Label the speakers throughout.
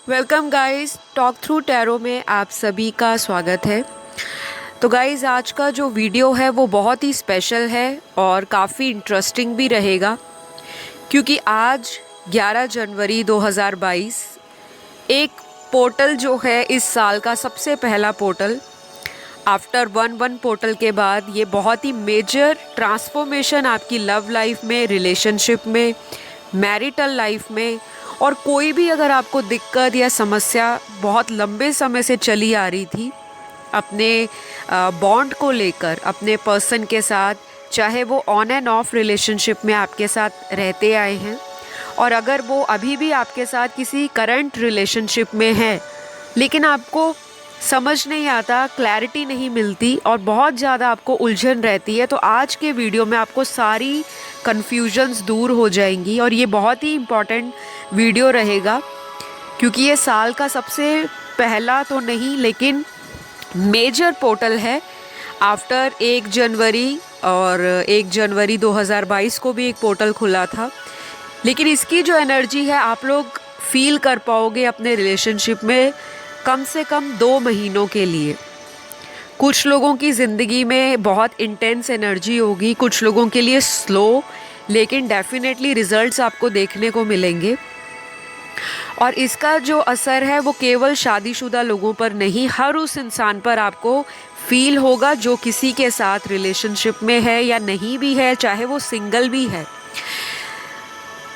Speaker 1: Welcome guys, talk through tarot में आप सभी का स्वागत है। तो गाइस, आज का जो वीडियो है वो बहुत ही स्पेशल है और काफ़ी इंटरेस्टिंग भी रहेगा, क्योंकि आज 11 जनवरी 2022 एक पोर्टल जो है इस साल का सबसे पहला पोर्टल, आफ्टर 1-1 पोर्टल के बाद ये बहुत ही मेजर ट्रांसफॉर्मेशन आपकी लव लाइफ में, रिलेशनशिप में, मैरिटल लाइफ में, और कोई भी अगर आपको दिक्कत या समस्या बहुत लंबे समय से चली आ रही थी अपने बॉन्ड को लेकर, अपने पर्सन के साथ, चाहे वो ऑन एंड ऑफ रिलेशनशिप में आपके साथ रहते आए हैं, और अगर वो अभी भी आपके साथ किसी करंट रिलेशनशिप में है लेकिन आपको समझ नहीं आता, क्लैरिटी नहीं मिलती और बहुत ज़्यादा आपको उलझन रहती है, तो आज के वीडियो में आपको सारी कन्फ्यूजन्स दूर हो जाएंगी। और ये बहुत ही इम्पॉर्टेंट वीडियो रहेगा, क्योंकि ये साल का सबसे पहला तो नहीं लेकिन मेजर पोर्टल है। आफ्टर 1 जनवरी और 1 जनवरी 2022 को भी एक पोर्टल खुला था, लेकिन इसकी जो एनर्जी है आप लोग फील कर पाओगे अपने रिलेशनशिप में कम से कम 2 महीनों के लिए। कुछ लोगों की ज़िंदगी में बहुत इंटेंस एनर्जी होगी, कुछ लोगों के लिए स्लो, लेकिन डेफिनेटली रिजल्ट्स आपको देखने को मिलेंगे। और इसका जो असर है वो केवल शादीशुदा लोगों पर नहीं, हर उस इंसान पर आपको फील होगा जो किसी के साथ रिलेशनशिप में है या नहीं भी है, चाहे वो सिंगल भी है।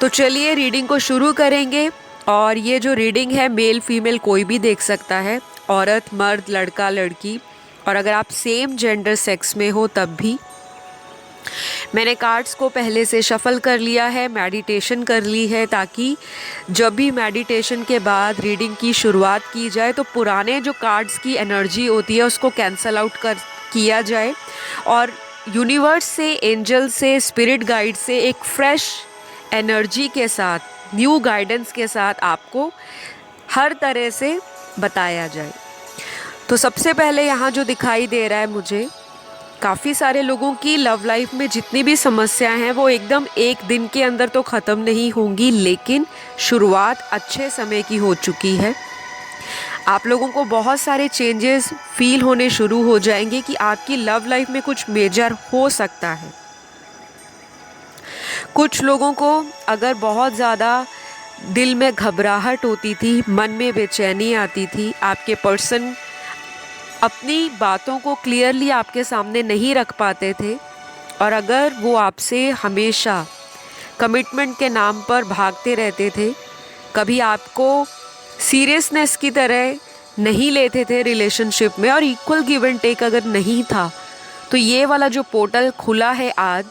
Speaker 1: तो चलिए रीडिंग को शुरू करेंगे। और ये जो रीडिंग है मेल फीमेल कोई भी देख सकता है, औरत मर्द, लड़का लड़की, और अगर आप सेम जेंडर सेक्स में हो तब भी। मैंने कार्ड्स को पहले से शफल कर लिया है, मेडिटेशन कर ली है, ताकि जब भी मेडिटेशन के बाद रीडिंग की शुरुआत की जाए तो पुराने जो कार्ड्स की एनर्जी होती है उसको कैंसल आउट कर किया जाए और यूनिवर्स से, एंजल से, स्पिरिट गाइड से एक फ्रेश एनर्जी के साथ, न्यू गाइडेंस के साथ आपको हर तरह से बताया जाए। तो सबसे पहले यहाँ जो दिखाई दे रहा है मुझे, काफ़ी सारे लोगों की लव लाइफ में जितनी भी समस्याएं हैं वो एकदम एक दिन के अंदर तो ख़त्म नहीं होंगी, लेकिन शुरुआत अच्छे समय की हो चुकी है। आप लोगों को बहुत सारे चेंजेस फील होने शुरू हो जाएंगे कि आपकी लव लाइफ में कुछ मेजर हो सकता है। कुछ लोगों को अगर बहुत ज़्यादा दिल में घबराहट होती थी, मन में बेचैनी आती थी, आपके पर्सन अपनी बातों को क्लियरली आपके सामने नहीं रख पाते थे, और अगर वो आपसे हमेशा कमिटमेंट के नाम पर भागते रहते थे, कभी आपको सीरियसनेस की तरह नहीं लेते थे रिलेशनशिप में, और इक्वल गिव एंड टेक अगर नहीं था, तो ये वाला जो पोर्टल खुला है आज,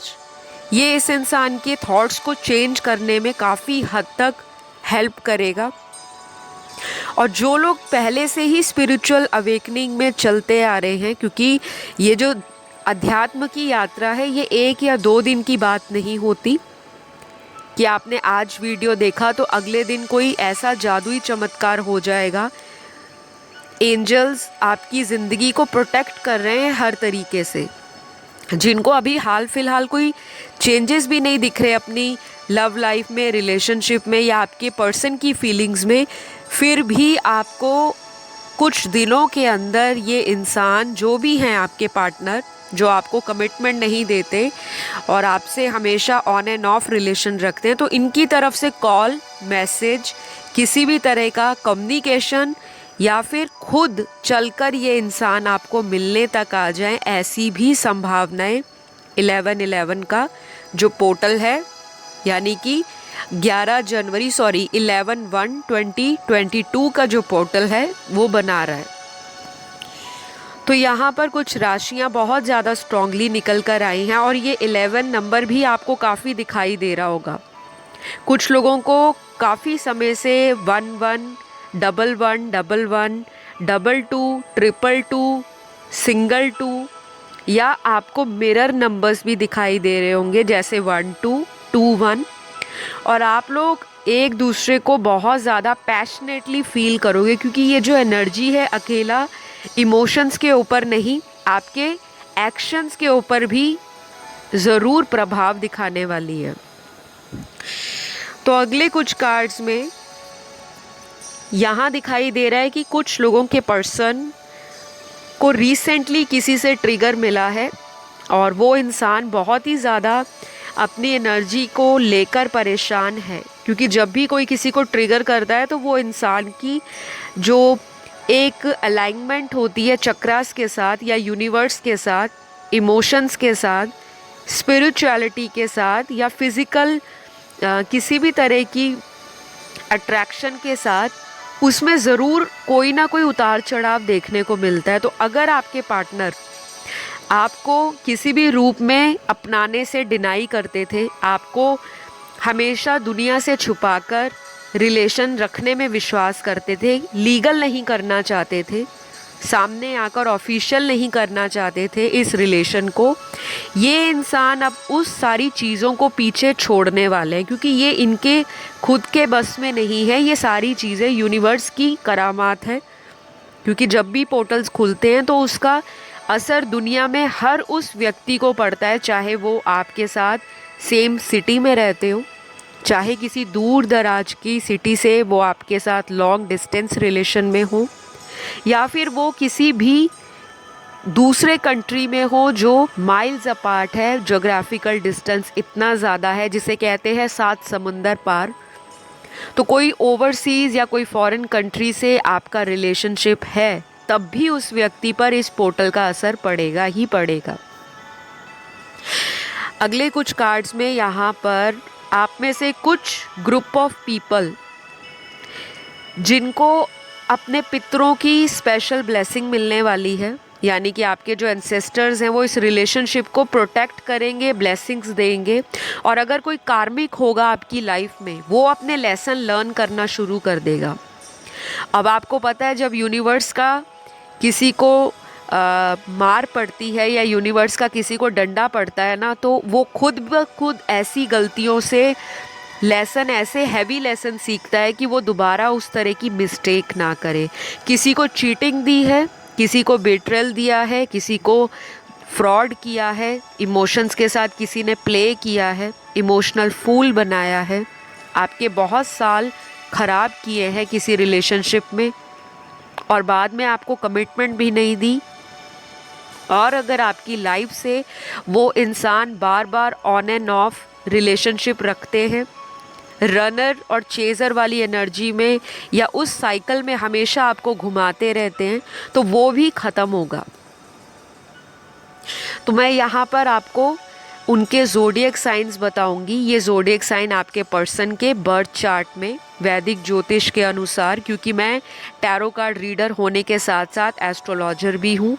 Speaker 1: ये इस इंसान के थॉट्स को चेंज करने में काफ़ी हद तक हेल्प करेगा। और जो लोग पहले से ही स्पिरिचुअल अवेकनिंग में चलते आ रहे हैं, क्योंकि ये जो अध्यात्म की यात्रा है ये 1 या 2 दिन की बात नहीं होती कि आपने आज वीडियो देखा तो अगले दिन कोई ऐसा जादुई चमत्कार हो जाएगा। एंजल्स आपकी ज़िंदगी को प्रोटेक्ट कर रहे हैं हर तरीके से। जिनको अभी हाल फिलहाल कोई चेंजेस भी नहीं दिख रहे अपनी लव लाइफ में, रिलेशनशिप में या आपके पर्सन की फीलिंग्स में, फिर भी आपको कुछ दिनों के अंदर ये इंसान जो भी हैं आपके पार्टनर, जो आपको कमिटमेंट नहीं देते और आपसे हमेशा ऑन एंड ऑफ रिलेशन रखते हैं, तो इनकी तरफ से कॉल, मैसेज, किसी भी तरह का कम्युनिकेशन या फिर खुद चलकर ये इंसान आपको मिलने तक आ जाए, ऐसी भी संभावनाएं 11/11 का जो पोर्टल है, यानी कि 11/1/2022 का जो पोर्टल है वो बना रहा है। तो यहाँ पर कुछ राशियाँ बहुत ज़्यादा स्ट्रांगली निकल कर आई हैं, और ये 11 नंबर भी आपको काफ़ी दिखाई दे रहा होगा। कुछ लोगों को काफ़ी समय से 11, 11, 11, 22, 222, सिंगल 2, या आपको मिरर नंबर्स भी दिखाई दे रहे होंगे जैसे 12, 21, और आप लोग एक दूसरे को बहुत ज़्यादा पैशनेटली फील करोगे, क्योंकि ये जो एनर्जी है अकेला इमोशंस के ऊपर नहीं, आपके एक्शंस के ऊपर भी ज़रूर प्रभाव दिखाने वाली है। तो अगले कुछ कार्ड्स में यहाँ दिखाई दे रहा है कि कुछ लोगों के पर्सन को रिसेंटली किसी से ट्रिगर मिला है और वो इंसान बहुत ही ज़्यादा अपनी एनर्जी को लेकर परेशान है, क्योंकि जब भी कोई किसी को ट्रिगर करता है तो वो इंसान की जो एक अलाइनमेंट होती है चक्रास के साथ या यूनिवर्स के साथ, इमोशंस के साथ, स्पिरिचुअलिटी के साथ या फिज़िकल किसी भी तरह की अट्रैक्शन के साथ, उसमें ज़रूर कोई ना कोई उतार चढ़ाव देखने को मिलता है। तो अगर आपके पार्टनर आपको किसी भी रूप में अपनाने से डिनाई करते थे, आपको हमेशा दुनिया से छुपाकर रिलेशन रखने में विश्वास करते थे, लीगल नहीं करना चाहते थे, सामने आकर ऑफिशियल नहीं करना चाहते थे इस रिलेशन को, ये इंसान अब उस सारी चीज़ों को पीछे छोड़ने वाले हैं, क्योंकि ये इनके खुद के बस में नहीं है। ये सारी चीज़ें यूनिवर्स की करामात है, क्योंकि जब भी पोर्टल्स खुलते हैं तो उसका असर दुनिया में हर उस व्यक्ति को पड़ता है, चाहे वो आपके साथ सेम सिटी में रहते हो, चाहे किसी दूर दराज की सिटी से वो आपके साथ लॉन्ग डिस्टेंस रिलेशन में हो, या फिर वो किसी भी दूसरे कंट्री में हो जो माइल्स अपार्ट है, ज्योग्राफिकल डिस्टेंस इतना ज़्यादा है जिसे कहते हैं 7 समुंदर पार। तो कोई ओवरसीज़ या कोई फॉरेन कंट्री से आपका रिलेशनशिप है, तब भी उस व्यक्ति पर इस पोर्टल का असर पड़ेगा ही पड़ेगा। अगले कुछ कार्ड्स में यहाँ पर आप में से कुछ ग्रुप ऑफ पीपल जिनको अपने पितरों की स्पेशल ब्लेसिंग मिलने वाली है, यानी कि आपके जो एंसेस्टर्स हैं वो इस रिलेशनशिप को प्रोटेक्ट करेंगे, ब्लेसिंग्स देंगे, और अगर कोई कार्मिक होगा आपकी लाइफ में वो अपने लेसन लर्न करना शुरू कर देगा। अब आपको पता है जब यूनिवर्स का किसी को मार पड़ती है या यूनिवर्स का किसी को डंडा पड़ता है ना, तो वो खुद ब खुद ऐसी गलतियों से लेसन, ऐसे हैवी लेसन सीखता है कि वो दोबारा उस तरह की मिस्टेक ना करे। किसी को चीटिंग दी है, किसी को बेट्रेल दिया है, किसी को फ्रॉड किया है, इमोशंस के साथ किसी ने प्ले किया है, इमोशनल फूल बनाया है, आपके बहुत साल ख़राब किए हैं किसी रिलेशनशिप में और बाद में आपको कमिटमेंट भी नहीं दी। और अगर आपकी लाइफ से वो इंसान बार बार ऑन एंड ऑफ रिलेशनशिप रखते हैं, रनर और चेज़र वाली एनर्जी में या उस साइकिल में हमेशा आपको घुमाते रहते हैं, तो वो भी ख़त्म होगा। तो मैं यहाँ पर आपको उनके ज़ोडिएक साइंस बताऊंगी। ये ज़ोडिएक साइन आपके पर्सन के बर्थ चार्ट में वैदिक ज्योतिष के अनुसार, क्योंकि मैं टैरो कार्ड रीडर होने के साथ साथ एस्ट्रोलॉजर भी हूँ,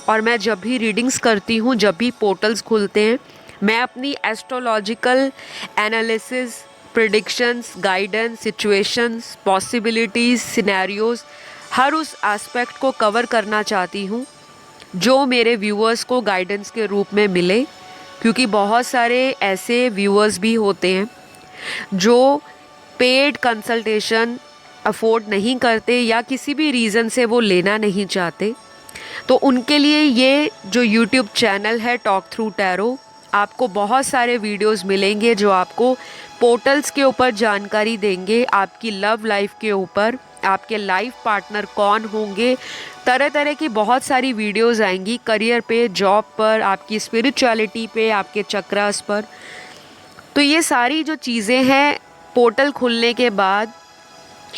Speaker 1: और मैं जब भी रीडिंग्स करती हूँ, जब भी पोर्टल्स खुलते हैं, मैं अपनी astrological analysis, predictions, guidance, situations, possibilities, scenarios, हर उस एस्पेक्ट को कवर करना चाहती हूँ जो मेरे व्यूअर्स को गाइडेंस के रूप में मिले, क्योंकि बहुत सारे ऐसे व्यूअर्स भी होते हैं जो पेड कंसल्टेशन अफोर्ड नहीं करते या किसी भी रीज़न से वो लेना नहीं चाहते। तो उनके लिए ये जो यूट्यूब चैनल है टॉक थ्रू टैरो, आपको बहुत सारे वीडियोस मिलेंगे जो आपको पोर्टल्स के ऊपर जानकारी देंगे, आपकी लव लाइफ के ऊपर, आपके लाइफ पार्टनर कौन होंगे, तरह तरह की बहुत सारी वीडियोस आएंगी, करियर पे, जॉब पर, आपकी स्पिरिचुअलिटी पे, आपके चक्रास पर। तो ये सारी जो चीज़ें हैं पोर्टल खुलने के बाद,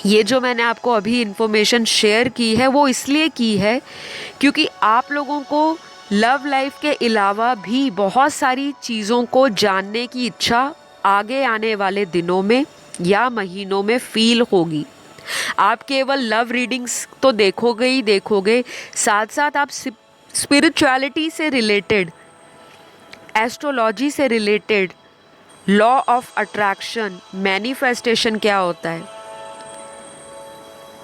Speaker 1: ये जो मैंने आपको अभी इन्फॉर्मेशन शेयर की है वो इसलिए की है क्योंकि आप लोगों को लव लाइफ के अलावा भी बहुत सारी चीज़ों को जानने की इच्छा आगे आने वाले दिनों में या महीनों में फील होगी। आप केवल लव रीडिंग्स तो देखोगे ही देखोगे, साथ साथ आप स्पिरिचुअलिटी से रिलेटेड, एस्ट्रोलॉजी से related, law of attraction, manifestation क्या होता है,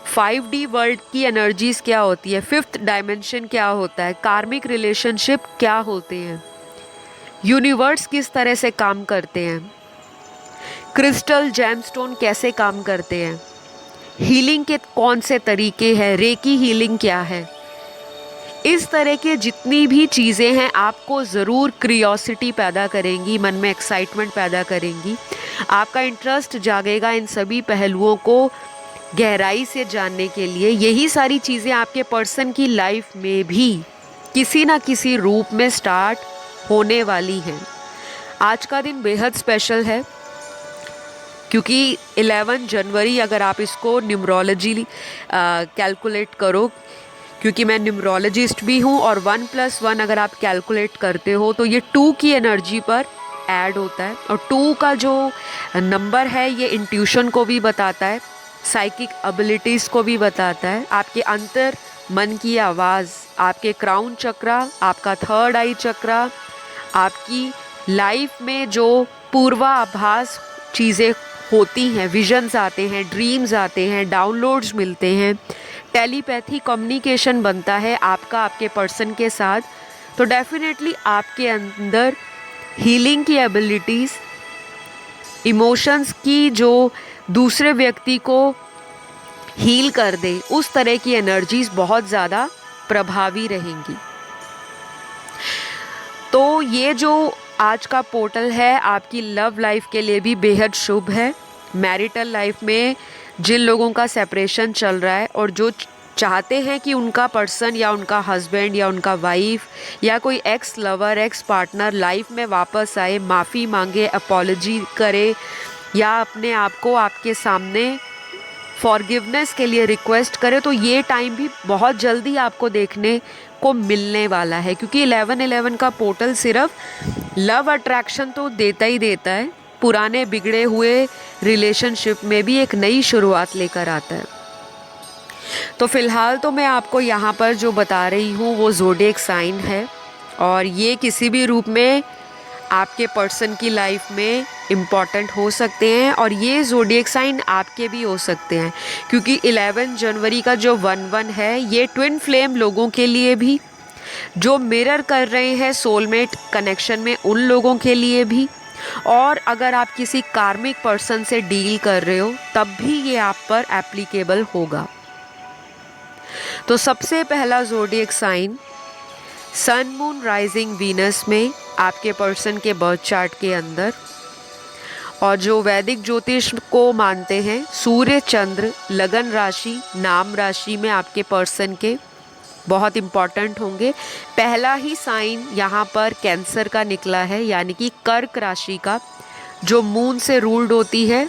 Speaker 1: 5D वर्ल्ड की एनर्जीज क्या होती है, 5th डायमेंशन क्या होता है, कार्मिक रिलेशनशिप क्या होते हैं, यूनिवर्स किस तरह से काम करते हैं, क्रिस्टल जेमस्टोन कैसे काम करते हैं, हीलिंग के कौन से तरीके हैं, रेकी हीलिंग क्या है, इस तरह के जितनी भी चीज़ें हैं आपको ज़रूर क्यूरियोसिटी पैदा करेंगी, मन में एक्साइटमेंट पैदा करेंगी, आपका इंटरेस्ट जागेगा इन सभी पहलुओं को गहराई से जानने के लिए यही सारी चीज़ें आपके पर्सन की लाइफ में भी किसी ना किसी रूप में स्टार्ट होने वाली हैं। आज का दिन बेहद स्पेशल है क्योंकि 11 जनवरी अगर आप इसको न्यूमरोलॉजी कैलकुलेट करो, क्योंकि मैं न्यूमरोलॉजिस्ट भी हूँ, और 1+1 अगर आप कैलकुलेट करते हो तो ये 2 की एनर्जी पर ऐड होता है। और 2 का जो नंबर है ये इंट्यूशन को भी बताता है, साइकिक एबिलिटीज़ को भी बताता है, आपके अंतर मन की आवाज़, आपके क्राउन चक्रा, आपका थर्ड आई चक्रा, आपकी लाइफ में जो पूर्वाभास चीज़ें होती हैं, विजन्स आते हैं, ड्रीम्स आते हैं, डाउनलोड्स मिलते हैं, टेलीपैथी कम्युनिकेशन बनता है आपका आपके पर्सन के साथ, तो डेफिनेटली आपके अंदर हीलिंग की एबिलिटीज़, इमोशंस की जो दूसरे व्यक्ति को हील कर दे, उस तरह की एनर्जीज बहुत ज़्यादा प्रभावी रहेंगी। तो ये जो आज का पोर्टल है आपकी लव लाइफ के लिए भी बेहद शुभ है। मैरिटल लाइफ में जिन लोगों का सेपरेशन चल रहा है और जो चाहते हैं कि उनका पर्सन या उनका हस्बैंड या उनका वाइफ या कोई x lover, ex partner life में वापस आए, माफ़ी मांगे, अपॉलजी करे या अपने आप को आपके सामने फॉरगिवनेस के लिए रिक्वेस्ट करे, तो ये टाइम भी बहुत जल्दी आपको देखने को मिलने वाला है। क्योंकि 11-11 का पोर्टल सिर्फ लव अट्रैक्शन तो देता ही देता है, पुराने बिगड़े हुए रिलेशनशिप में भी एक नई शुरुआत लेकर आता है। तो फ़िलहाल तो मैं आपको यहाँ पर जो बता रही हूँ वो ज़ोडिएक साइन है, और ये किसी भी रूप में आपके पर्सन की लाइफ में इम्पॉर्टेंट हो सकते हैं, और ये ज़ोडिएक साइन आपके भी हो सकते हैं। क्योंकि 11 जनवरी का जो 1-1 है ये ट्विन फ्लेम लोगों के लिए भी, जो मिरर कर रहे हैं सोलमेट कनेक्शन में उन लोगों के लिए भी, और अगर आप किसी कार्मिक पर्सन से डील कर रहे हो तब भी ये आप पर एप्लीकेबल होगा। तो सबसे पहला zodiac sign sun moon rising Venus में आपके पर्सन के बर्थ चार्ट के अंदर, और जो वैदिक ज्योतिष को मानते हैं सूर्य चंद्र लगन राशि नाम राशि में आपके पर्सन के बहुत इम्पॉर्टेंट होंगे। पहला ही साइन यहाँ पर कैंसर का निकला है, यानी कि कर्क राशि का, जो मून से रूल्ड होती है,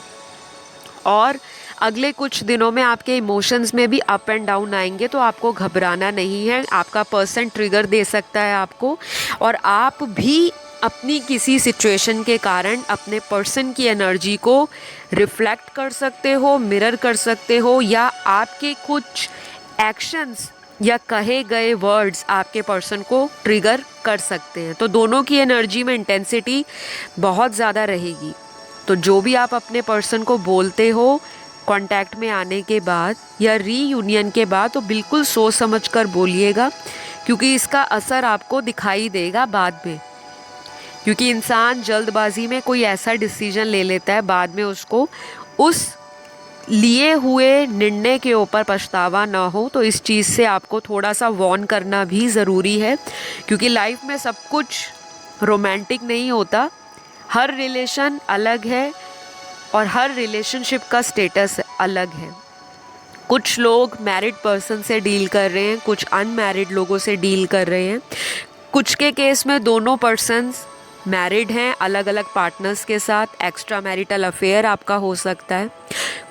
Speaker 1: और अगले कुछ दिनों में आपके इमोशंस में भी अप एंड डाउन आएंगे, तो आपको घबराना नहीं है। आपका पर्सन ट्रिगर दे सकता है आपको, और आप भी अपनी किसी सिचुएशन के कारण अपने पर्सन की एनर्जी को रिफ्लेक्ट कर सकते हो, मिरर कर सकते हो, या आपके कुछ एक्शंस या कहे गए वर्ड्स आपके पर्सन को ट्रिगर कर सकते हैं। तो दोनों की एनर्जी में इंटेंसिटी बहुत ज़्यादा रहेगी। तो जो भी आप अपने पर्सन को बोलते हो कांटेक्ट में आने के बाद या रीयूनियन के बाद, तो बिल्कुल सोच समझ कर बोलिएगा, क्योंकि इसका असर आपको दिखाई देगा बाद में। क्योंकि इंसान जल्दबाजी में कोई ऐसा डिसीजन ले लेता है, बाद में उसको उस लिए हुए निर्णय के ऊपर पछतावा ना हो। तो इस चीज़ से आपको थोड़ा सा वॉर्न करना भी ज़रूरी है, क्योंकि लाइफ में सब कुछ रोमांटिक नहीं होता। हर रिलेशन अलग है और हर रिलेशनशिप का स्टेटस अलग है। कुछ लोग मैरिड पर्सन से डील कर रहे हैं, कुछ अनमैरिड लोगों से डील कर रहे हैं, कुछ के केस में दोनों पर्सन्स मैरिड हैं अलग अलग पार्टनर्स के साथ, एक्स्ट्रा मैरिटल अफेयर आपका हो सकता है।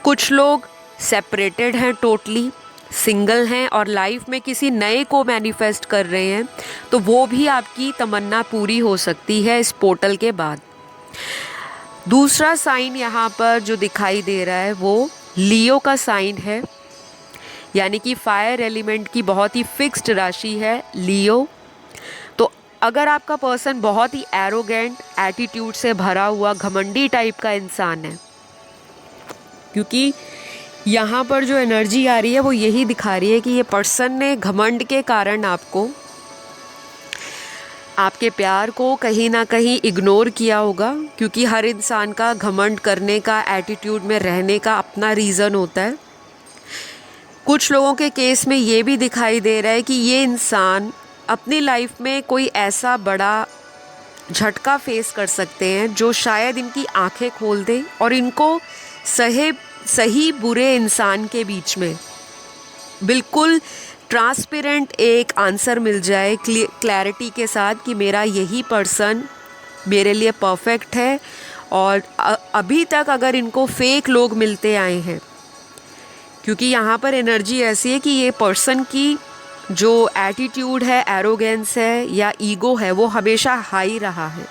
Speaker 1: कुछ लोग सेपरेटेड हैं, टोटली सिंगल हैं और लाइफ में किसी नए को मैनिफेस्ट कर रहे हैं, तो वो भी आपकी तमन्ना पूरी हो सकती है इस पोर्टल के बाद। दूसरा साइन यहाँ पर जो दिखाई दे रहा है वो लियो का साइन है, यानी कि फायर एलिमेंट की बहुत ही फिक्स्ड राशि है लियो। तो अगर आपका पर्सन बहुत ही एरोगेंट एटीट्यूड से भरा हुआ घमंडी टाइप का इंसान है, क्योंकि यहाँ पर जो एनर्जी आ रही है वो यही दिखा रही है कि ये पर्सन ने घमंड के कारण आपके प्यार को कहीं ना कहीं इग्नोर किया होगा। क्योंकि हर इंसान का घमंड करने का, एटीट्यूड में रहने का अपना रीज़न होता है। कुछ लोगों के केस में ये भी दिखाई दे रहा है कि ये इंसान अपनी लाइफ में कोई ऐसा बड़ा झटका फेस कर सकते हैं जो शायद इनकी आंखें खोल दे और इनको सहे सही बुरे इंसान के बीच में बिल्कुल ट्रांसपेरेंट एक आंसर मिल जाए क्लैरिटी के साथ कि मेरा यही पर्सन मेरे लिए परफेक्ट है। और अभी तक अगर इनको फेक लोग मिलते आए हैं, क्योंकि यहाँ पर एनर्जी ऐसी है कि ये पर्सन की जो एटीट्यूड है, एरोगेंस है या ईगो है, वो हमेशा हाई रहा है।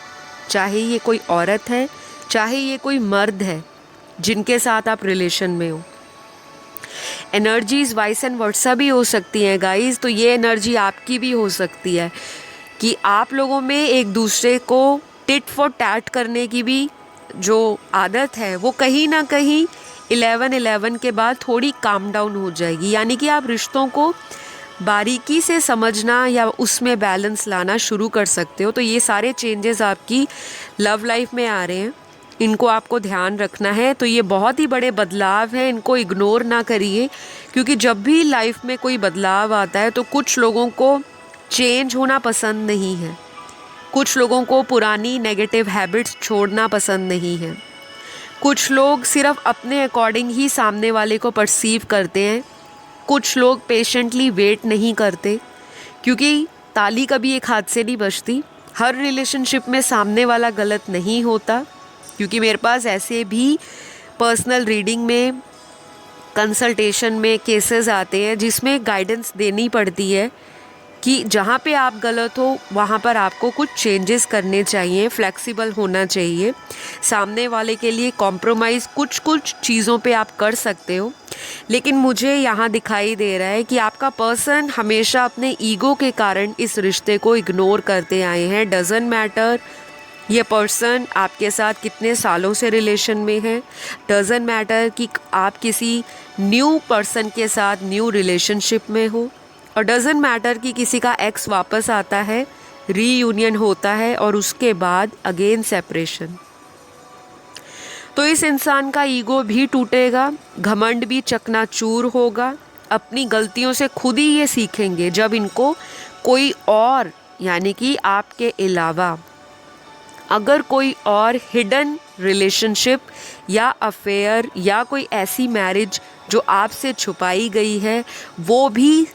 Speaker 1: चाहे ये कोई औरत है, चाहे ये कोई मर्द है जिनके साथ आप रिलेशन में हो। एनर्जीज वाइस एंड वर्सा भी हो सकती हैं गाइस। तो ये एनर्जी आपकी भी हो सकती है कि आप लोगों में एक दूसरे को टिट फॉर टैट करने की भी जो आदत है वो कहीं ना कहीं 11-11 के बाद थोड़ी काम डाउन हो जाएगी। यानी कि आप रिश्तों को बारीकी से समझना या उसमें बैलेंस लाना शुरू कर सकते हो। तो ये सारे चेंजेस आपकी लव लाइफ में आ रहे हैं, इनको आपको ध्यान रखना है। तो ये बहुत ही बड़े बदलाव हैं, इनको इग्नोर ना करिए, क्योंकि जब भी लाइफ में कोई बदलाव आता है तो कुछ लोगों को चेंज होना पसंद नहीं है, कुछ लोगों को पुरानी नेगेटिव हैबिट्स छोड़ना पसंद नहीं है, कुछ लोग सिर्फ अपने अकॉर्डिंग ही सामने वाले को परसीव करते हैं, कुछ लोग पेशेंटली वेट नहीं करते, क्योंकि ताली कभी एक हाथ से नहीं बजती। हर रिलेशनशिप में सामने वाला गलत नहीं होता, क्योंकि मेरे पास ऐसे भी पर्सनल रीडिंग में, कंसल्टेशन में केसेस आते हैं जिसमें गाइडेंस देनी पड़ती है कि जहाँ पे आप गलत हो वहाँ पर आपको कुछ चेंजेस करने चाहिए, फ्लेक्सिबल होना चाहिए, सामने वाले के लिए कॉम्प्रोमाइज़ कुछ चीज़ों पे आप कर सकते हो। लेकिन मुझे यहाँ दिखाई दे रहा है कि आपका पर्सन हमेशा अपने ईगो के कारण इस रिश्ते को इग्नोर करते आए हैं। डज़न्ट मैटर ये पर्सन आपके साथ कितने सालों से रिलेशन में है, डज़न्ट मैटर कि आप किसी न्यू पर्सन के साथ न्यू रिलेशनशिप में हो, और डज़न्ट मैटर कि किसी का एक्स वापस आता है, रीयूनियन होता है और उसके बाद अगेन सेपरेशन। तो इस इंसान का ईगो भी टूटेगा, घमंड भी चकनाचूर होगा। अपनी गलतियों से खुद ही ये सीखेंगे जब इनको कोई और, यानी कि आपके अलावा अगर कोई और हिडन रिलेशनशिप या अफेयर या कोई ऐसी मैरिज जो आपसे छुपाई गई है, वो भी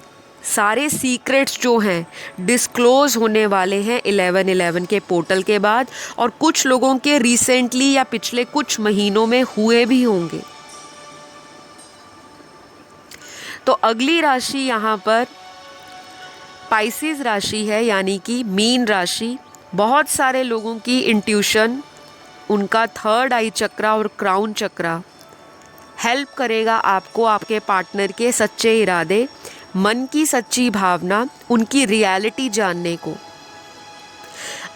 Speaker 1: सारे सीक्रेट्स जो हैं डिस्क्लोज़ होने वाले हैं 11-11 के पोर्टल के बाद, और कुछ लोगों के रिसेंटली या पिछले कुछ महीनों में हुए भी होंगे। तो अगली राशि यहाँ पर पाइसेस राशि है, यानी कि मीन राशि। बहुत सारे लोगों की इंट्यूशन, उनका थर्ड आई चक्रा और क्राउन चक्रा हेल्प करेगा आपको आपके पार्टनर के सच्चे इरादे, मन की सच्ची भावना, उनकी रियलिटी जानने को।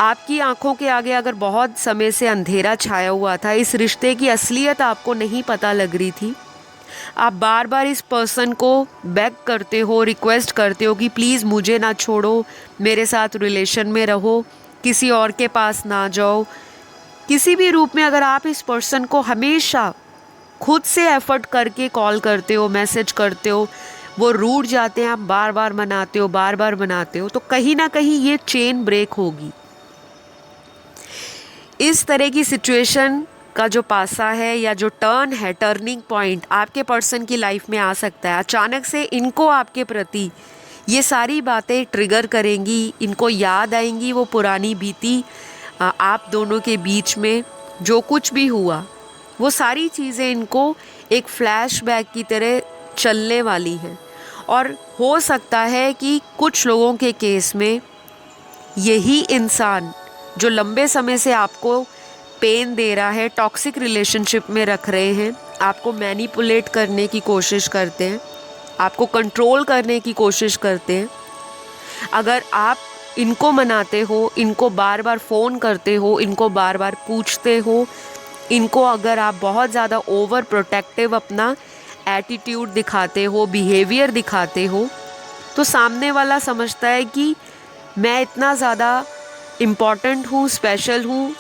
Speaker 1: आपकी आंखों के आगे अगर बहुत समय से अंधेरा छाया हुआ था, इस रिश्ते की असलियत आपको नहीं पता लग रही थी, आप बार बार इस पर्सन को बेग करते हो, रिक्वेस्ट करते हो कि प्लीज़ मुझे ना छोड़ो, मेरे साथ रिलेशन में रहो, किसी और के पास ना जाओ, किसी भी रूप में अगर आप इस पर्सन को हमेशा खुद से एफर्ट करके कॉल करते हो, मैसेज करते हो, वो रूठ जाते हैं, आप बार बार मनाते हो, बार बार मनाते हो, तो कहीं ना कहीं ये चेन ब्रेक होगी। इस तरह की सिचुएशन का जो पासा है या जो टर्न है, टर्निंग पॉइंट आपके पर्सन की लाइफ में आ सकता है। अचानक से इनको आपके प्रति ये सारी बातें ट्रिगर करेंगी, इनको याद आएंगी वो पुरानी बीती आप दोनों के बीच में जो कुछ भी हुआ, वो सारी चीज़ें इनको एक फ्लैशबैक की तरह चलने वाली हैं। और हो सकता है कि कुछ लोगों के केस में यही इंसान जो लंबे समय से आपको पेन दे रहा है, टॉक्सिक रिलेशनशिप में रख रहे हैं, आपको मैनिपुलेट करने की कोशिश करते हैं, आपको कंट्रोल करने की कोशिश करते हैं, अगर आप इनको मनाते हो, इनको बार बार फ़ोन करते हो, इनको बार बार पूछते हो, इनको अगर आप बहुत ज़्यादा ओवर प्रोटेक्टिव अपना एटीट्यूड दिखाते हो, बिहेवियर दिखाते हो, तो सामने वाला समझता है कि मैं इतना ज़्यादा इम्पॉर्टेंट हूँ, स्पेशल हूँ,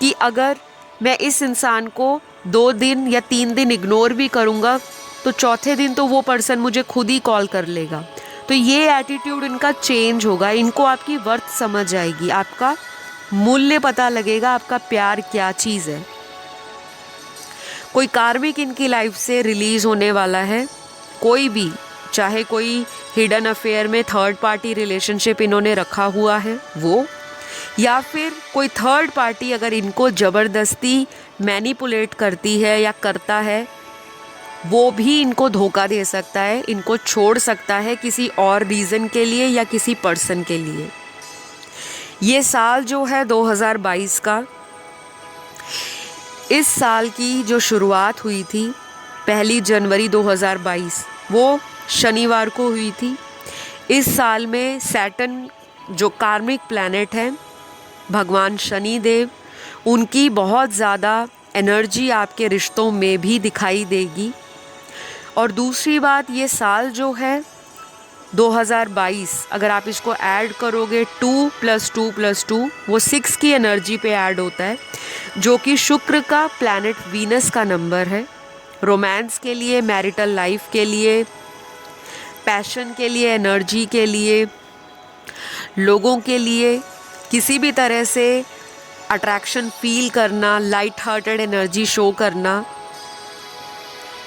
Speaker 1: कि अगर मैं इस इंसान को 2 दिन या 3 दिन इग्नोर भी करूँगा तो चौथे दिन तो वो पर्सन मुझे खुद ही कॉल कर लेगा। तो ये एटीट्यूड इनका चेंज होगा, इनको आपकी वर्थ समझ आएगी, आपका मूल्य पता लगेगा, आपका प्यार क्या चीज़ है। कोई कार्मिक इनकी लाइफ से रिलीज़ होने वाला है, कोई भी, चाहे कोई हिडन अफेयर में थर्ड पार्टी रिलेशनशिप इन्होंने रखा हुआ है वो, या फिर कोई थर्ड पार्टी अगर इनको ज़बरदस्ती मैनिपुलेट करती है या करता है, वो भी इनको धोखा दे सकता है, इनको छोड़ सकता है किसी और रीज़न के लिए या किसी पर्सन के लिए। ये साल जो है 2022 का, इस साल की जो शुरुआत हुई थी 1 जनवरी 2022, वो शनिवार को हुई थी। इस साल में सैटर्न जो कार्मिक प्लैनेट है, भगवान शनि देव, उनकी बहुत ज़्यादा एनर्जी आपके रिश्तों में भी दिखाई देगी। और दूसरी बात, ये साल जो है 2022, अगर आप इसको ऐड करोगे 2 + 2 + 2, वो 6 की एनर्जी पे ऐड होता है, जो कि शुक्र का प्लैनेट वीनस का नंबर है। रोमांस के लिए, मैरिटल लाइफ के लिए, पैशन के लिए, एनर्जी के लिए, लोगों के लिए किसी भी तरह से अट्रैक्शन फील करना, लाइट हार्टेड एनर्जी शो करना,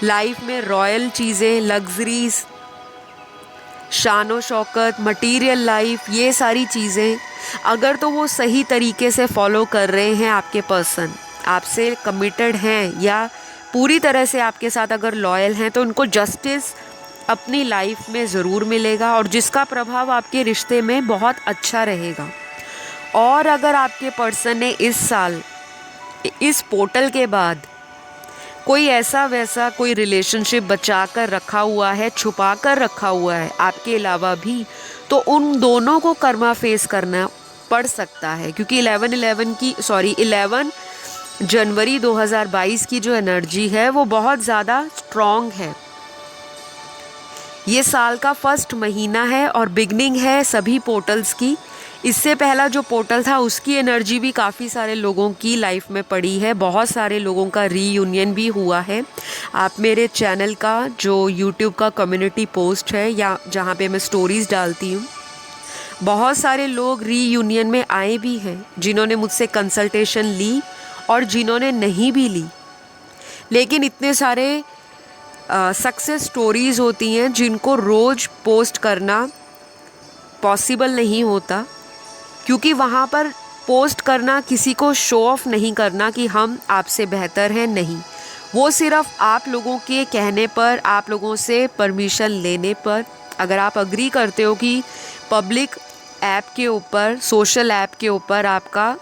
Speaker 1: लाइफ में रॉयल चीज़ें, लग्जरीज, शानो शौकत, मटीरियल लाइफ, ये सारी चीज़ें अगर तो वो सही तरीके से फॉलो कर रहे हैं, आपके पर्सन आपसे कमिटेड हैं या पूरी तरह से आपके साथ अगर लॉयल हैं, तो उनको जस्टिस अपनी लाइफ में ज़रूर मिलेगा और जिसका प्रभाव आपके रिश्ते में बहुत अच्छा रहेगा। और अगर आपके पर्सन ने इस साल, इस पोर्टल के बाद कोई ऐसा वैसा कोई रिलेशनशिप बचा कर रखा हुआ है, छुपा कर रखा हुआ है आपके अलावा भी, तो उन दोनों को कर्मा फेस करना पड़ सकता है, क्योंकि 11 जनवरी 2022 की जो एनर्जी है वो बहुत ज़्यादा स्ट्रॉन्ग है। ये साल का फर्स्ट महीना है और बिगनिंग है सभी पोर्टल्स की। इससे पहला जो पोर्टल था उसकी एनर्जी भी काफ़ी सारे लोगों की लाइफ में पड़ी है, बहुत सारे लोगों का रीयूनियन भी हुआ है। आप मेरे चैनल का जो यूट्यूब का कम्युनिटी पोस्ट है या जहाँ पे मैं स्टोरीज़ डालती हूँ, बहुत सारे लोग रीयूनियन में आए भी हैं, जिन्होंने मुझसे कंसल्टेशन ली और जिन्होंने नहीं भी ली। लेकिन इतने सारे सक्सेस स्टोरीज़ होती हैं जिनको रोज़ पोस्ट करना पॉसिबल नहीं होता, क्योंकि वहाँ पर पोस्ट करना किसी को शो ऑफ नहीं करना कि हम आपसे बेहतर हैं, नहीं, वो सिर्फ आप लोगों के कहने पर, आप लोगों से परमिशन लेने पर, अगर आप अग्री करते हो कि पब्लिक ऐप के ऊपर, सोशल ऐप के ऊपर आपका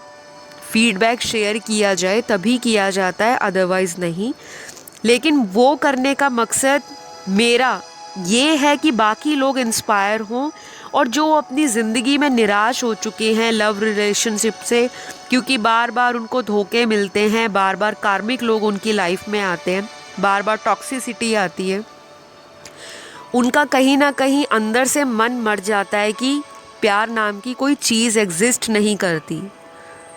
Speaker 1: फीडबैक शेयर किया जाए तभी किया जाता है, अदरवाइज़ नहीं। लेकिन वो करने का मकसद मेरा ये है कि बाकी लोग इंस्पायर हों और जो अपनी ज़िंदगी में निराश हो चुके हैं लव रिलेशनशिप से, क्योंकि बार बार उनको धोखे मिलते हैं, बार बार कार्मिक लोग उनकी लाइफ में आते हैं, बार बार टॉक्सिसिटी आती है, उनका कहीं ना कहीं अंदर से मन मर जाता है कि प्यार नाम की कोई चीज़ एग्जिस्ट नहीं करती।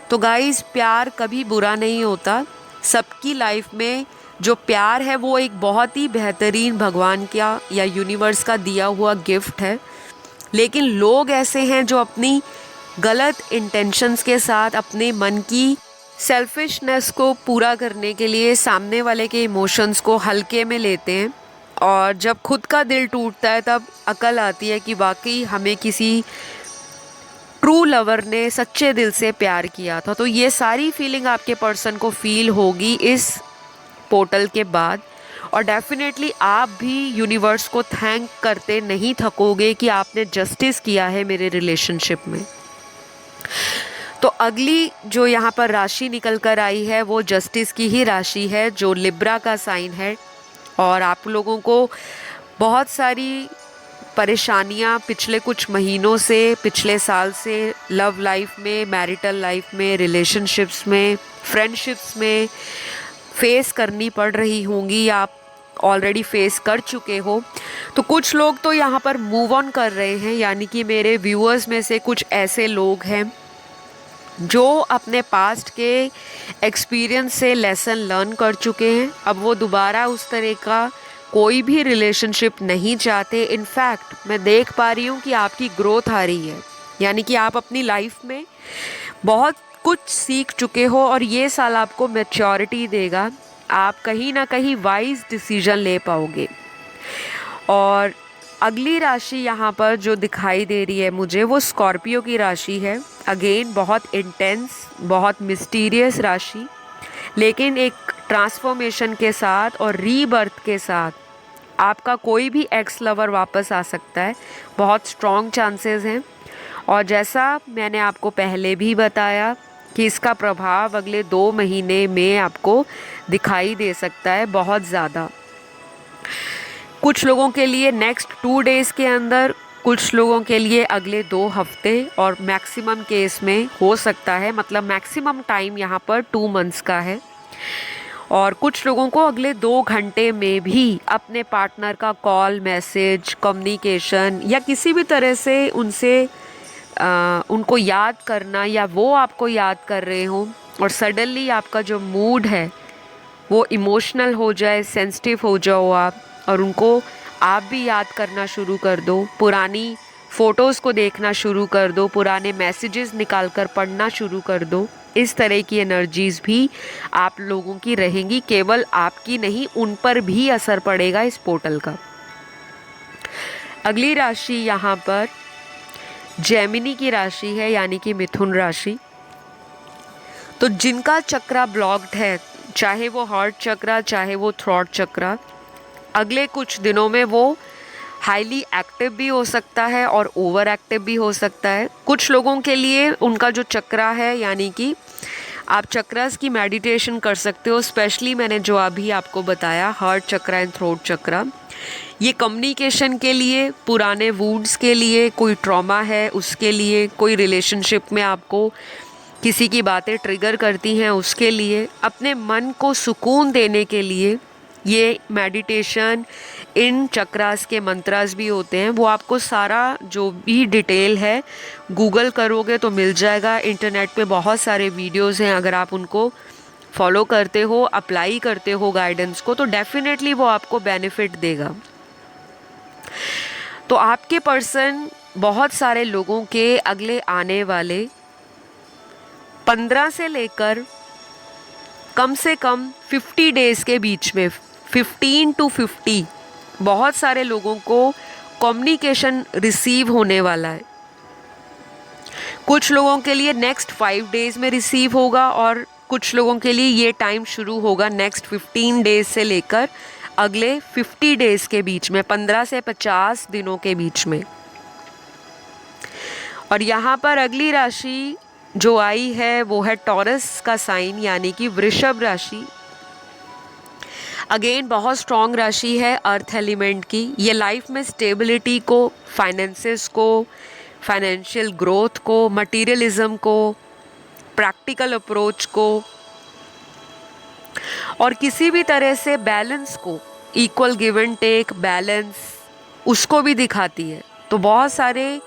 Speaker 1: तो गाइस, प्यार कभी बुरा नहीं होता। सबकी लाइफ में जो प्यार है वो एक बहुत ही बेहतरीन भगवान का या यूनिवर्स का दिया हुआ गिफ्ट है। लेकिन लोग ऐसे हैं जो अपनी गलत इंटेंशंस के साथ अपने मन की सेल्फिशनेस को पूरा करने के लिए सामने वाले के इमोशंस को हल्के में लेते हैं, और जब खुद का दिल टूटता है तब अकल आती है कि वाकई हमें किसी ट्रू लवर ने सच्चे दिल से प्यार किया था। तो ये सारी फीलिंग आपके पर्सन को फील होगी इस पोर्टल के बाद, और डेफिनेटली आप भी यूनिवर्स को थैंक करते नहीं थकोगे कि आपने जस्टिस किया है मेरे रिलेशनशिप में। तो अगली जो यहाँ पर राशि निकल कर आई है वो जस्टिस की ही राशि है, जो लिब्रा का साइन है। और आप लोगों को बहुत सारी परेशानियाँ पिछले कुछ महीनों से, पिछले साल से लव लाइफ में, मैरिटल लाइफ में, रिलेशनशिप्स में, फ्रेंडशिप्स में फेस करनी पड़ रही होंगी, आप ऑलरेडी फेस कर चुके हो। तो कुछ लोग तो यहाँ पर मूव ऑन कर रहे हैं, यानी कि मेरे व्यूअर्स में से कुछ ऐसे लोग हैं जो अपने पास्ट के एक्सपीरियंस से लेसन लर्न कर चुके हैं। अब वो दोबारा उस तरह का कोई भी रिलेशनशिप नहीं चाहते। इनफैक्ट मैं देख पा रही हूँ कि आपकी ग्रोथ आ रही है, यानी कि आप अपनी लाइफ में बहुत कुछ सीख चुके हो और ये साल आपको मैच्योरिटी देगा। आप कहीं ना कहीं वाइज डिसीजन ले पाओगे। और अगली राशि यहाँ पर जो दिखाई दे रही है मुझे, वो स्कॉर्पियो की राशि है। अगेन बहुत इंटेंस, बहुत मिस्टीरियस राशि, लेकिन एक ट्रांसफॉर्मेशन के साथ और रीबर्थ के साथ आपका कोई भी एक्स लवर वापस आ सकता है, बहुत स्ट्रॉन्ग चांसेस हैं। और जैसा मैंने आपको पहले भी बताया कि इसका प्रभाव अगले 2 महीने में आपको दिखाई दे सकता है बहुत ज़्यादा। कुछ लोगों के लिए नेक्स्ट 2 डेज़ के अंदर, कुछ लोगों के लिए अगले 2 हफ्ते, और मैक्सिमम केस में हो सकता है, मतलब मैक्सिमम टाइम यहाँ पर 2 मंथ्स का है। और कुछ लोगों को अगले 2 घंटे में भी अपने पार्टनर का कॉल, मैसेज, कम्युनिकेशन या किसी भी तरह से उनसे उनको याद करना, या वो आपको याद कर रहे हों और सडनली आपका जो मूड है वो इमोशनल हो जाए, सेंसिटिव हो जाओ आप, और उनको आप भी याद करना शुरू कर दो, पुरानी फ़ोटोज़ को देखना शुरू कर दो, पुराने मैसेजेस निकाल कर पढ़ना शुरू कर दो। इस तरह की एनर्जीज़ भी आप लोगों की रहेंगी, केवल आपकी नहीं, उन पर भी असर पड़ेगा इस पोर्टल का। अगली राशि यहाँ पर जेमिनी की राशि है, यानी कि मिथुन राशि। तो जिनका चक्रा ब्लॉक्ड है, चाहे वो हार्ट चक्रा, चाहे वो थ्रोट चक्रा, अगले कुछ दिनों में वो हाईली एक्टिव भी हो सकता है और ओवर एक्टिव भी हो सकता है। कुछ लोगों के लिए उनका जो चक्रा है, यानी कि आप चक्रास की मेडिटेशन कर सकते हो। स्पेशली मैंने जो अभी आपको बताया, हार्ट चक्रा एंड थ्रोट चक्रा, ये कम्युनिकेशन के लिए, पुराने वुंड्स के लिए, कोई ट्रॉमा है उसके लिए, कोई रिलेशनशिप में आपको किसी की बातें ट्रिगर करती हैं उसके लिए, अपने मन को सुकून देने के लिए ये मेडिटेशन, इन चक्रास के मंत्रास भी होते हैं। वो आपको सारा जो भी डिटेल है गूगल करोगे तो मिल जाएगा। इंटरनेट पे बहुत सारे वीडियोस हैं, अगर आप उनको फॉलो करते हो, अप्लाई करते हो गाइडेंस को, तो डेफिनेटली वो आपको बेनिफिट देगा। तो आपके पर्सन बहुत सारे लोगों के अगले आने वाले 15 से लेकर कम से कम 50 डेज़ के बीच में, 15 to 50, बहुत सारे लोगों को कम्युनिकेशन रिसीव होने वाला है। कुछ लोगों के लिए नेक्स्ट 5 डेज़ में रिसीव होगा, और कुछ लोगों के लिए ये टाइम शुरू होगा नेक्स्ट 15 डेज़ से लेकर अगले 50 डेज़ के बीच में, 15 से 50 दिनों के बीच में। और यहाँ पर अगली राशि जो आई है वो है टॉरस का साइन, यानी कि वृषभ राशि। अगेन बहुत स्ट्रॉन्ग राशि है अर्थ एलिमेंट की। ये लाइफ में स्टेबिलिटी को, फाइनेंसेस को, फाइनेंशियल ग्रोथ को, मटीरियलिज्म को, प्रैक्टिकल अप्रोच को, और किसी भी तरह से बैलेंस को, equal give and take balance, उसको भी दिखाती है। तो बहुत सारे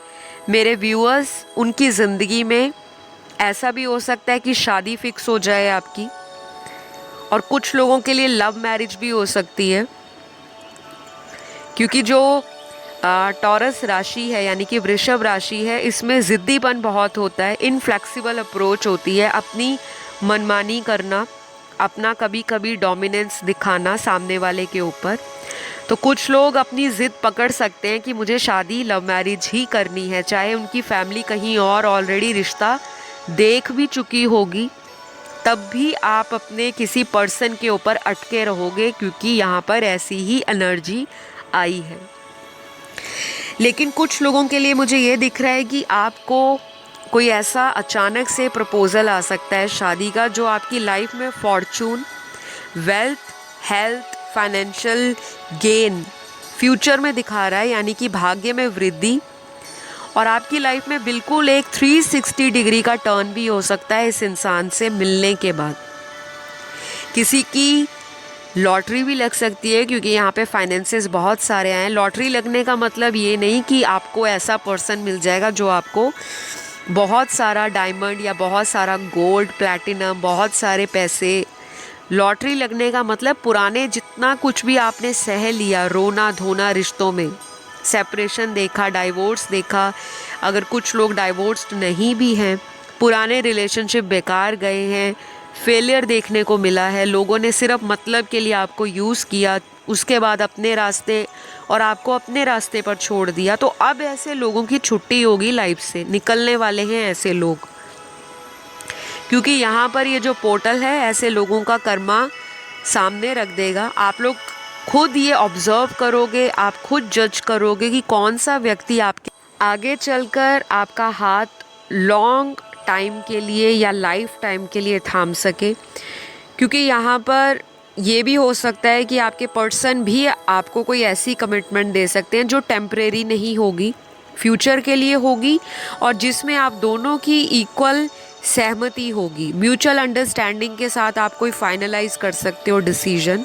Speaker 1: मेरे व्यूअर्स, उनकी ज़िंदगी में ऐसा भी हो सकता है कि शादी फिक्स हो जाए आपकी, और कुछ लोगों के लिए लव मैरिज भी हो सकती है, क्योंकि जो टॉरस राशि है, यानी कि वृषभ राशि है, इसमें ज़िद्दीपन बहुत होता है, इनफ्लेक्सिबल अप्रोच होती है, अपनी मनमानी करना, अपना कभी कभी डोमिनेंस दिखाना सामने वाले के ऊपर। तो कुछ लोग अपनी ज़िद पकड़ सकते हैं कि मुझे शादी लव मैरिज ही करनी है, चाहे उनकी फैमिली कहीं और ऑलरेडी रिश्ता देख भी चुकी होगी, तब भी आप अपने किसी पर्सन के ऊपर अटके रहोगे, क्योंकि यहाँ पर ऐसी ही एनर्जी आई है। लेकिन कुछ लोगों के लिए मुझे ये दिख रहा है कि आपको कोई ऐसा अचानक से प्रपोज़ल आ सकता है शादी का, जो आपकी लाइफ में Fortune, wealth, health, financial gain future में दिखा रहा है, यानी कि भाग्य में वृद्धि, और आपकी लाइफ में बिल्कुल एक 360 डिग्री का टर्न भी हो सकता है इस इंसान से मिलने के बाद। किसी की लॉटरी भी लग सकती है, क्योंकि यहाँ पे फाइनेंसेस बहुत सारे आए हैं। लॉटरी लगने का मतलब ये नहीं कि आपको ऐसा पर्सन मिल जाएगा जो आपको बहुत सारा डायमंड या बहुत सारा गोल्ड, प्लैटिनम, बहुत सारे पैसे। लॉटरी लगने का मतलब पुराने जितना कुछ भी आपने सह लिया, रोना धोना रिश्तों में, सेपरेशन देखा, डाइवोर्स देखा, अगर कुछ लोग डाइवोर्स्ड नहीं भी हैं, पुराने रिलेशनशिप बेकार गए हैं, फेलियर देखने को मिला है, लोगों ने सिर्फ मतलब के लिए आपको यूज़ किया, उसके बाद अपने रास्ते और आपको अपने रास्ते पर छोड़ दिया। तो अब ऐसे लोगों की छुट्टी होगी लाइफ से, निकलने वाले हैं ऐसे लोग, क्योंकि यहाँ पर ये जो पोर्टल है ऐसे लोगों का कर्मा सामने रख देगा। आप लोग खुद ये ऑब्जर्व करोगे, आप खुद जज करोगे कि कौन सा व्यक्ति आपके आगे चलकर आपका हाथ लॉन्ग टाइम के लिए या लाइफ टाइम के लिए थाम सके। क्योंकि यहाँ पर ये भी हो सकता है कि आपके पर्सन भी आपको कोई ऐसी कमिटमेंट दे सकते हैं जो टेम्परेरी नहीं होगी, फ्यूचर के लिए होगी, और जिसमें आप दोनों की इक्वल सहमति होगी, म्यूचुअल अंडरस्टैंडिंग के साथ आप कोई फाइनलाइज कर सकते हो डिसीजन।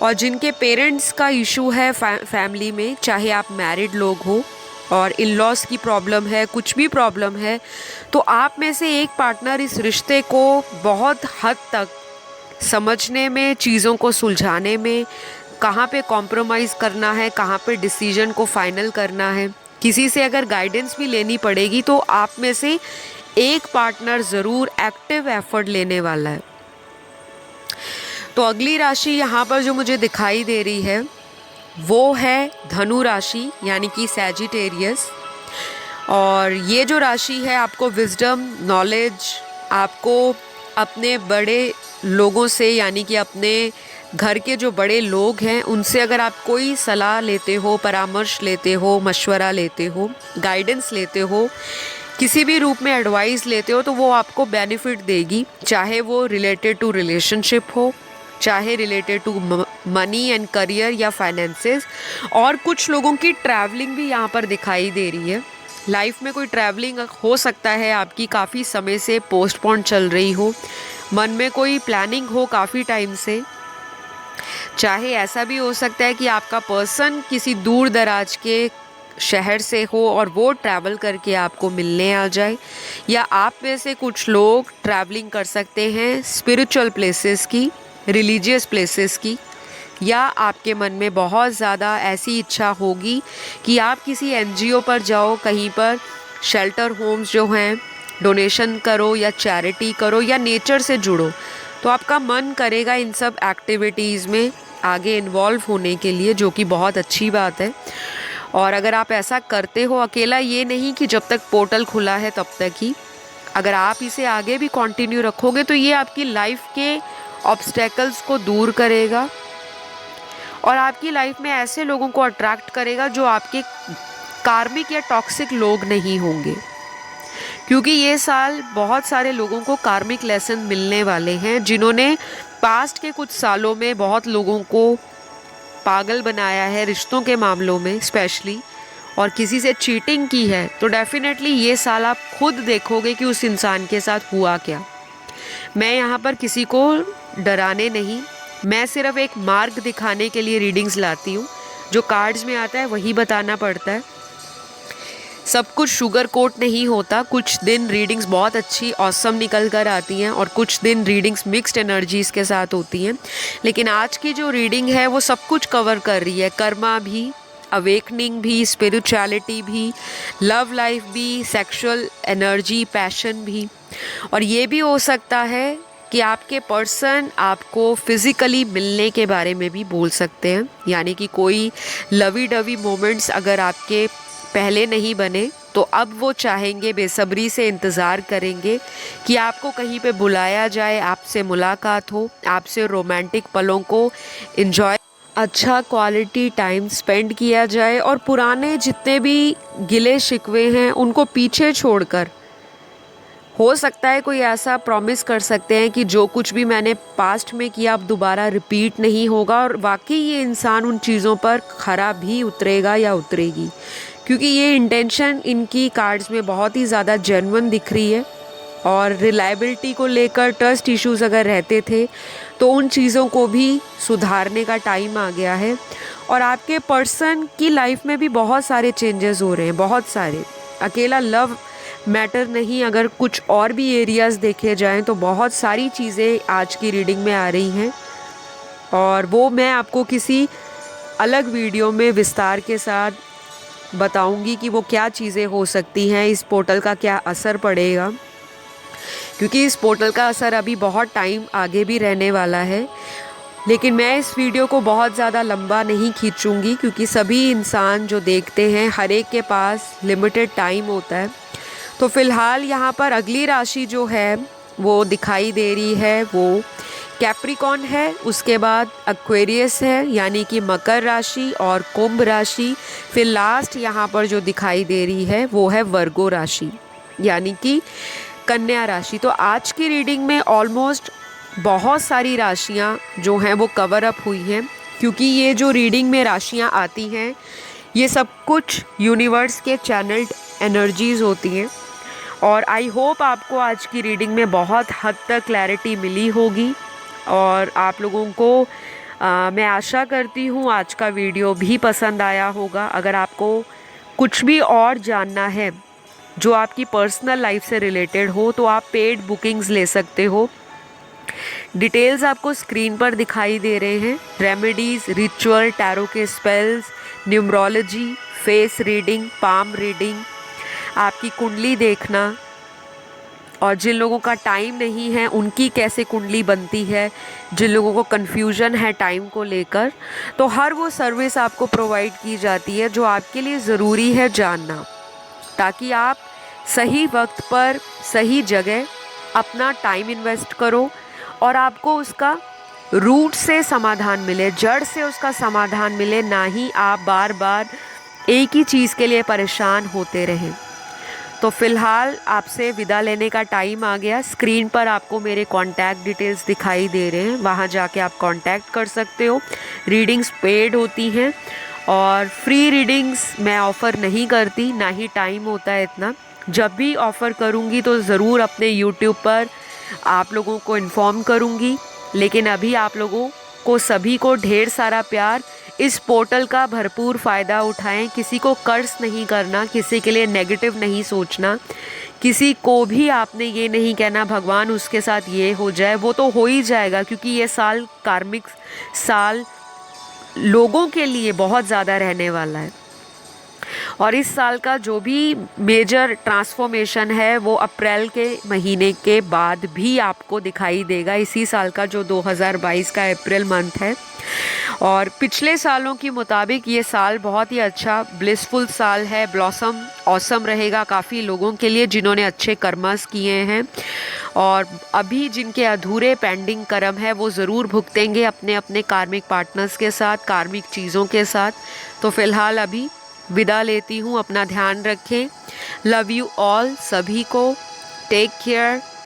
Speaker 1: और जिनके पेरेंट्स का इशू है फैमिली में, चाहे आप मैरिड लोग हो और इन लॉज की प्रॉब्लम है, कुछ भी प्रॉब्लम है, तो आप में से एक पार्टनर इस रिश्ते को बहुत हद तक समझने में, चीज़ों को सुलझाने में, कहाँ पे कॉम्प्रोमाइज़ करना है, कहाँ पे डिसीजन को फाइनल करना है, किसी से अगर गाइडेंस भी लेनी पड़ेगी तो आप में से एक पार्टनर ज़रूर एक्टिव एफर्ट लेने वाला है। तो अगली राशि यहाँ पर जो मुझे दिखाई दे रही है वो है धनु राशि, यानी कि सैजिटेरियस। और ये जो राशि है आपको विजडम, नॉलेज, आपको अपने बड़े लोगों से, यानी कि अपने घर के जो बड़े लोग हैं उनसे अगर आप कोई सलाह लेते हो, परामर्श लेते हो, मशवरा लेते हो, गाइडेंस लेते हो, किसी भी रूप में एडवाइस लेते हो, तो वो आपको बेनिफिट देगी, चाहे वो रिलेटेड टू रिलेशनशिप हो, चाहे related to money and career या फाइनेंसेस। और कुछ लोगों की ट्रैवलिंग भी यहाँ पर दिखाई दे रही है। लाइफ में कोई ट्रैवलिंग हो सकता है आपकी काफ़ी समय से पोस्टपोन चल रही हो, मन में कोई प्लानिंग हो काफ़ी टाइम से, चाहे ऐसा भी हो सकता है कि आपका पर्सन किसी दूर दराज के शहर से हो और वो ट्रैवल करके आपको मिलने आ जाए, या आप में से कुछ लोग ट्रैवलिंग कर सकते हैं स्पिरिचुअल प्लेसेस की, रिलीजियस प्लेसेस की, या आपके मन में बहुत ज़्यादा ऐसी इच्छा होगी कि आप किसी एनजीओ पर जाओ, कहीं पर शेल्टर होम्स जो हैं डोनेशन करो या चैरिटी करो या नेचर से जुड़ो। तो आपका मन करेगा इन सब एक्टिविटीज़ में आगे इन्वॉल्व होने के लिए, जो कि बहुत अच्छी बात है। और अगर आप ऐसा करते हो अकेला, ये नहीं कि जब तक पोर्टल खुला है तब तक ही, अगर आप इसे आगे भी कंटिन्यू रखोगे तो ये आपकी लाइफ के ऑब्स्टेकल्स को दूर करेगा और आपकी लाइफ में ऐसे लोगों को अट्रैक्ट करेगा जो आपके कार्मिक या टॉक्सिक लोग नहीं होंगे। क्योंकि ये साल बहुत सारे लोगों को कार्मिक लेसन मिलने वाले हैं, जिन्होंने पास्ट के कुछ सालों में बहुत लोगों को पागल बनाया है रिश्तों के मामलों में स्पेशली, और किसी से चीटिंग की है। तो डेफिनेटली ये साल आप खुद देखोगे कि उस इंसान के साथ हुआ क्या। मैं यहाँ पर किसी को डराने नहीं, मैं सिर्फ एक मार्ग दिखाने के लिए रीडिंग्स लाती हूँ। जो कार्ड्स में आता है वही बताना पड़ता है। सब कुछ शुगर कोट नहीं होता। कुछ दिन रीडिंग्स बहुत अच्छी ऑसम निकल कर आती हैं और कुछ दिन रीडिंग्स मिक्स्ड एनर्जीज़ के साथ होती हैं। लेकिन आज की जो रीडिंग है वो सब कुछ कवर कर रही है, कर्मा भी, अवेकनिंग भी, स्पिरिचुअलिटी भी, लव लाइफ भी, सेक्सुअल एनर्जी, पैशन भी। और ये भी हो सकता है कि आपके पर्सन आपको फिज़िकली मिलने के बारे में भी बोल सकते हैं, यानी कि कोई लवी डवी मोमेंट्स अगर आपके पहले नहीं बने तो अब वो चाहेंगे, बेसब्री से इंतज़ार करेंगे कि आपको कहीं पे बुलाया जाए, आपसे मुलाकात हो, आपसे रोमांटिक पलों को एंजॉय, अच्छा क्वालिटी टाइम स्पेंड किया जाए और पुराने जितने भी गिले शिकवे हैं उनको पीछे छोड़कर, हो सकता है कोई ऐसा प्रॉमिस कर सकते हैं कि जो कुछ भी मैंने पास्ट में किया अब दोबारा रिपीट नहीं होगा। और वाकई ये इंसान उन चीज़ों पर खरा भी उतरेगा या उतरेगी, क्योंकि ये इंटेंशन इनकी कार्ड्स में बहुत ही ज़्यादा जेन्युइन दिख रही है। और रिलायबिलिटी को लेकर ट्रस्ट इश्यूज़ अगर रहते थे तो उन चीज़ों को भी सुधारने का टाइम आ गया है। और आपके पर्सन की लाइफ में भी बहुत सारे चेंजेस हो रहे हैं, बहुत सारे। अकेला लव मैटर नहीं, अगर कुछ और भी एरियाज़ देखे जाएं तो बहुत सारी चीज़ें आज की रीडिंग में आ रही हैं, और वो मैं आपको किसी अलग वीडियो में विस्तार के साथ बताऊंगी कि वो क्या चीज़ें हो सकती हैं, इस पोर्टल का क्या असर पड़ेगा। क्योंकि इस पोर्टल का असर अभी बहुत टाइम आगे भी रहने वाला है। लेकिन मैं इस वीडियो को बहुत ज़्यादा लंबा नहीं खींचूंगी, क्योंकि सभी इंसान जो देखते हैं हर एक के पास लिमिटेड टाइम होता है। तो फ़िलहाल यहाँ पर अगली राशि जो है वो दिखाई दे रही है वो कैप्रिकॉन है, उसके बाद एक्वेरियस है यानी कि मकर राशि और कुंभ राशि, फिर लास्ट यहाँ पर जो दिखाई दे रही है वो है वर्गो राशि यानी कि कन्या राशि। तो आज की रीडिंग में ऑलमोस्ट बहुत सारी राशियाँ जो हैं वो कवर अप हुई हैं, क्योंकि ये जो रीडिंग में राशियाँ आती हैं ये सब कुछ यूनिवर्स के चैनल्ड एनर्जीज़ होती हैं। और आई होप आपको आज की रीडिंग में बहुत हद तक क्लैरिटी मिली होगी और आप लोगों को मैं आशा करती हूँ आज का वीडियो भी पसंद आया होगा। अगर आपको कुछ भी और जानना है जो आपकी पर्सनल लाइफ से रिलेटेड हो तो आप पेड बुकिंग्स ले सकते हो। डिटेल्स आपको स्क्रीन पर दिखाई दे रहे हैं। रेमेडीज़, रिचुअल, टैरो के spells, numerology, face reading, palm reading, आपकी कुंडली देखना, और जिन लोगों का टाइम नहीं है उनकी कैसे कुंडली बनती है, जिन लोगों को कन्फ्यूजन है टाइम को लेकर, तो हर वो सर्विस आपको प्रोवाइड की जाती है जो आपके लिए ज़रूरी है जानना, ताकि आप सही वक्त पर सही जगह अपना टाइम इन्वेस्ट करो और आपको उसका रूट से समाधान मिले, जड़ से उसका समाधान मिले, ना ही आप बार बार एक ही चीज़ के लिए परेशान होते रहें। तो फ़िलहाल आपसे विदा लेने का टाइम आ गया। स्क्रीन पर आपको मेरे कॉन्टैक्ट डिटेल्स दिखाई दे रहे हैं, वहाँ जाके आप कॉन्टैक्ट कर सकते हो। रीडिंग्स पेड होती हैं और फ्री रीडिंग्स मैं ऑफ़र नहीं करती, ना ही टाइम होता है इतना। जब भी ऑफ़र करूँगी तो ज़रूर अपने यूट्यूब पर आप लोगों को इन्फॉर्म करूँगी। लेकिन अभी आप लोगों को सभी को ढेर सारा प्यार, इस पोर्टल का भरपूर फ़ायदा उठाएं। किसी को कर्ज नहीं करना, किसी के लिए नेगेटिव नहीं सोचना, किसी को भी आपने ये नहीं कहना भगवान उसके साथ ये हो जाए, वो तो हो ही जाएगा, क्योंकि ये साल कार्मिक साल लोगों के लिए बहुत ज़्यादा रहने वाला है। और इस साल का जो भी मेजर ट्रांसफॉर्मेशन है वो अप्रैल के महीने के बाद भी आपको दिखाई देगा। इसी साल का जो 2022 का अप्रैल मंथ है, और पिछले सालों के मुताबिक ये साल बहुत ही अच्छा ब्लिसफुल साल है। ब्लॉसम ऑसम रहेगा काफ़ी लोगों के लिए जिन्होंने अच्छे कर्मस किए हैं, और अभी जिनके अधूरे पेंडिंग कर्म है वो ज़रूर भुगतेंगे अपने अपने कार्मिक पार्टनर्स के साथ, कार्मिक चीज़ों के साथ। तो फ़िलहाल अभी विदा लेती हूँ, अपना ध्यान रखें। लव यू ऑल, सभी को टेक केयर।